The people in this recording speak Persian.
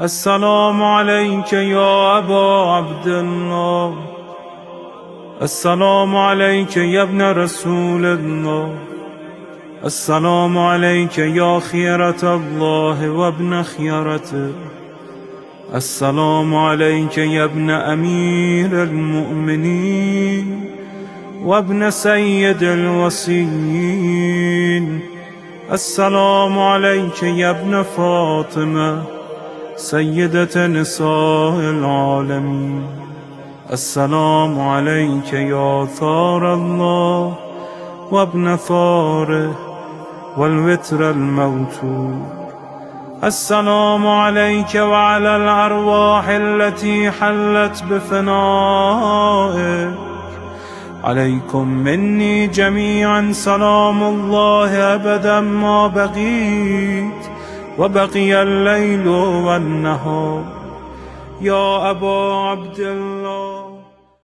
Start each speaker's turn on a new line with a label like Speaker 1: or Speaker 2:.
Speaker 1: السلام عليك يا أبا عبد الله. السلام عليك يا ابن رسول الله. السلام عليك يا خيرة الله وابن خيرته. السلام عليك يا ابن أمير المؤمنين وابن سيد الوصيين. السلام عليك يا ابن فاطمة سيدة نساء العالمين. السلام عليك يا ثار الله وابن ثاره والوتر الموتور. السلام عليك وعلى الأرواح التي حلت بفنائك. عليكم مني جميعا سلام الله أبدا ما بقيت وبقي الليل والنهار. يا أبا عبد الله.